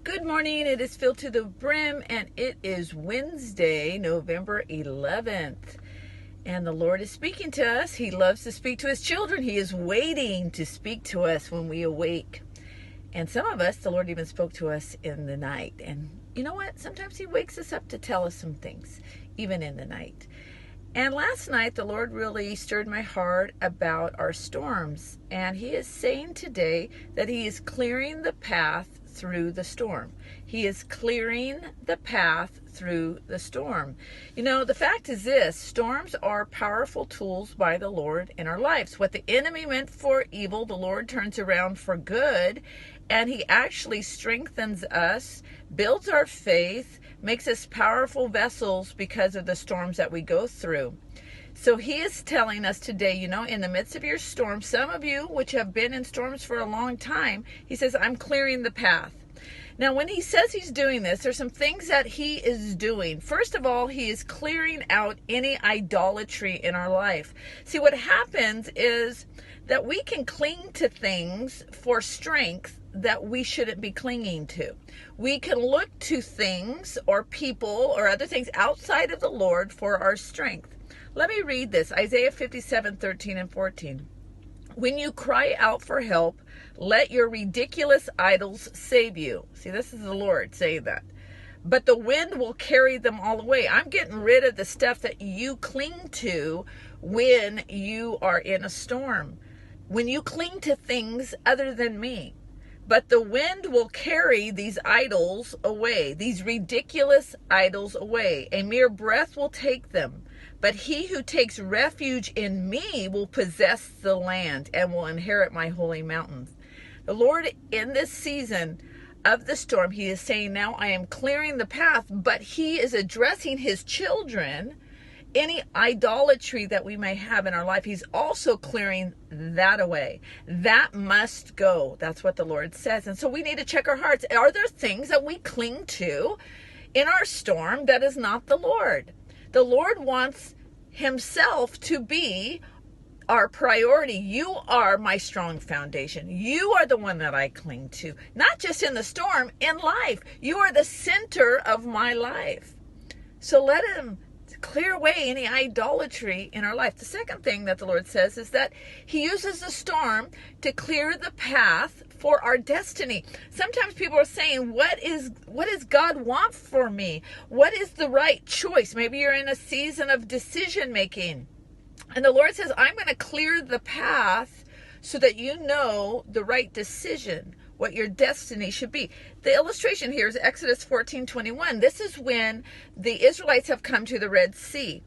Good morning. It is filled to the brim, and it is Wednesday, November 11th. And the Lord is speaking to us. He loves to speak to his children. He is waiting to speak to us when we awake. And some of us, the Lord even spoke to us in the night. And you know what? Sometimes he wakes us up to tell us some things, even in the night. And last night, the Lord really stirred my heart about our storms. And he is saying today that he is clearing the path through the storm. He is clearing the path through the storm. You know, the fact is this: storms are powerful tools by the Lord in our lives. What the enemy meant for evil, the Lord turns around for good, and he actually strengthens us, builds our faith, makes us powerful vessels because of the storms that we go through. So he is telling us today, you know, in the midst of your storm, some of you which have been in storms for a long time, he says, I'm clearing the path. Now, when he says he's doing this, there's some things that he is doing. First of all, he is clearing out any idolatry in our life. See, what happens is that we can cling to things for strength that we shouldn't be clinging to. We can look to things or people or other things outside of the Lord for our strength. Let me read this, Isaiah 57:13 and 14. When you cry out for help, let your ridiculous idols save you. See, this is the Lord saying that. But the wind will carry them all away. I'm getting rid of the stuff that you cling to when you are in a storm. When you cling to things other than me. But the wind will carry these idols away, these ridiculous idols away. A mere breath will take them. But he who takes refuge in me will possess the land and will inherit my holy mountains. The Lord, in this season of the storm, he is saying, now I am clearing the path, but he is addressing his children. Any idolatry that we may have in our life, he's also clearing that away. That must go. That's what the Lord says. And so we need to check our hearts. Are there things that we cling to in our storm that is not the Lord? The Lord wants himself to be our priority. You are my strong foundation. You are the one that I cling to. Not just in the storm, in life. You are the center of my life. So let him clear away any idolatry in our life. The second thing that the Lord says is that he uses the storm to clear the path for our destiny. Sometimes people are saying, what does God want for me? What is the right choice? Maybe you're in a season of decision making. And the Lord says, I'm going to clear the path so that you know the right decision, what your destiny should be. The illustration here is Exodus 14:21. This is when the Israelites have come to the Red Sea.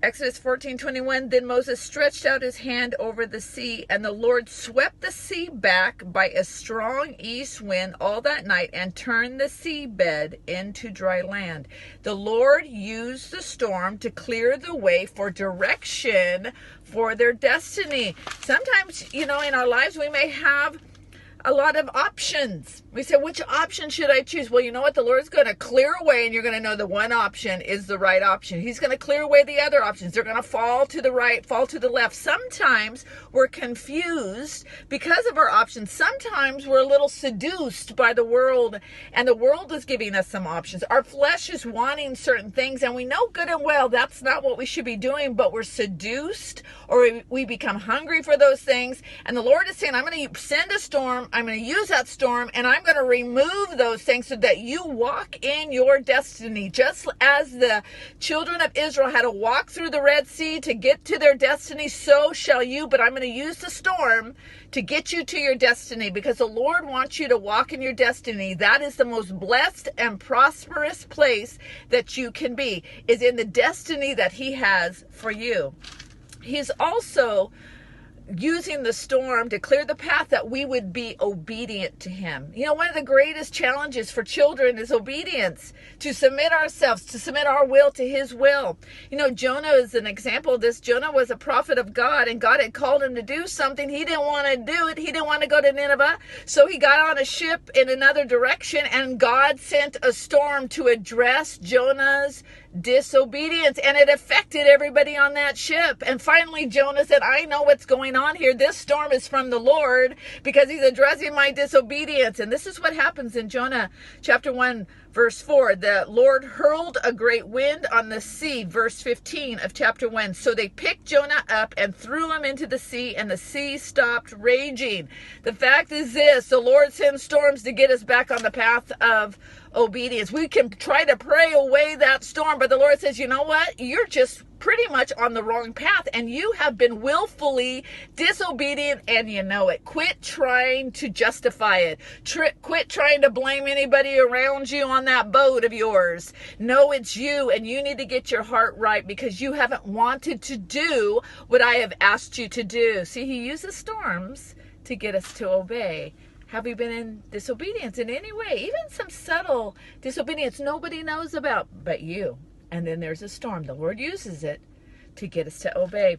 Exodus 14:21, then Moses stretched out his hand over the sea, and the Lord swept the sea back by a strong east wind all that night and turned the seabed into dry land. The Lord used the storm to clear the way for direction for their destiny. Sometimes, you know, in our lives we may have a lot of options. We say, which option should I choose? Well, you know what? The Lord's going to clear away, and you're going to know the one option is the right option. He's going to clear away the other options. They're going to fall to the right, fall to the left. Sometimes we're confused because of our options. Sometimes we're a little seduced by the world, and the world is giving us some options. Our flesh is wanting certain things, and we know good and well that's not what we should be doing, but we're seduced, or we become hungry for those things. And the Lord is saying, I'm going to send a storm. I'm going to use that storm, and I'm going to remove those things so that you walk in your destiny. Just as the children of Israel had to walk through the Red Sea to get to their destiny, so shall you. But I'm going to use the storm to get you to your destiny, because the Lord wants you to walk in your destiny. That is the most blessed and prosperous place that you can be, is in the destiny that he has for you. He's also using the storm to clear the path that we would be obedient to him. You know, one of the greatest challenges for children is obedience, to submit ourselves, to submit our will to his will. You know, Jonah is an example of this. Jonah was a prophet of God, and God had called him to do something. He didn't want to do it. He didn't want to go to Nineveh. So he got on a ship in another direction, and God sent a storm to address Jonah's disobedience, and it affected everybody on that ship. And finally Jonah said, I know what's going on here. This storm is from the Lord because he's addressing my disobedience. And this is what happens in Jonah chapter 1 verse 4. The Lord hurled a great wind on the sea, verse 15 of chapter 1. So they picked Jonah up and threw him into the sea, and the sea stopped raging. The fact is this: the Lord sends storms to get us back on the path of obedience. We can try to pray away that storm, but the Lord says, you know what? You're just pretty much on the wrong path, and you have been willfully disobedient, and you know it. Quit trying to justify it. Quit trying to blame anybody around you on that boat of yours. No, it's you, and you need to get your heart right because you haven't wanted to do what I have asked you to do. See, he uses storms to get us to obey. Have we been in disobedience in any way? Even some subtle disobedience nobody knows about but you. And then there's a storm. The Lord uses it to get us to obey.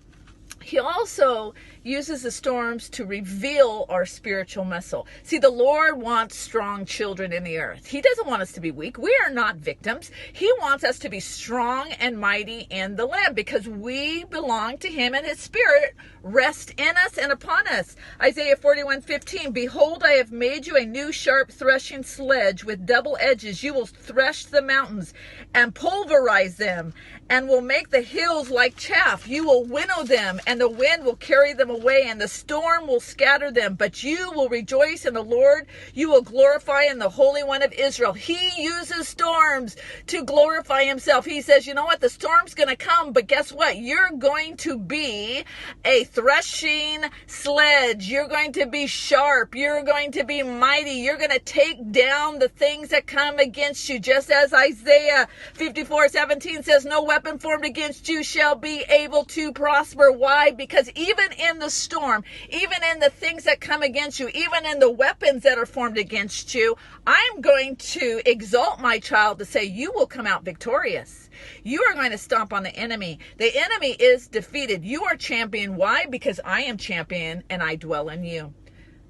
He also uses the storms to reveal our spiritual muscle. See, the Lord wants strong children in the earth. He doesn't want us to be weak. We are not victims. He wants us to be strong and mighty in the land because we belong to him, and his spirit rests in us and upon us. Isaiah 41:15, behold, I have made you a new sharp threshing sledge with double edges. You will thresh the mountains and pulverize them, and will make the hills like chaff. You will winnow them, and the wind will carry them away, and the storm will scatter them. But you will rejoice in the Lord. You will glorify in the Holy One of Israel. He uses storms to glorify himself. He says, you know what? The storm's going to come, but guess what? You're going to be a threshing sledge. You're going to be sharp. You're going to be mighty. You're going to take down the things that come against you. Just as Isaiah 54:17 says, no weapon formed against you shall be able to prosper. Why? Because even in the storm, even in the things that come against you, even in the weapons that are formed against you, I'm going to exalt my child to say, you will come out victorious. You are going to stomp on the enemy. The enemy is defeated. You are champion. Why? Because I am champion and I dwell in you.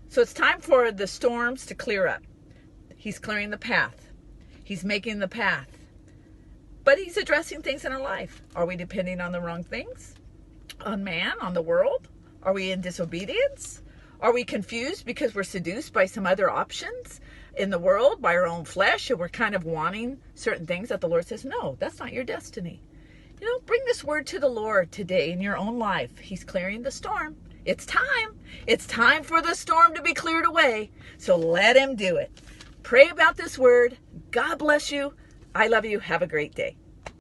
So it's time for the storms to clear up. He's clearing the path. He's making the path. But he's addressing things in our life. Are we depending on the wrong things? On man? On the world? Are we in disobedience? Are we confused because we're seduced by some other options in the world, by our own flesh, and we're kind of wanting certain things that the Lord says, no, that's not your destiny. You know, bring this word to the Lord today in your own life. He's clearing the storm. It's time. It's time for the storm to be cleared away. So let him do it. Pray about this word. God bless you. I love you. Have a great day.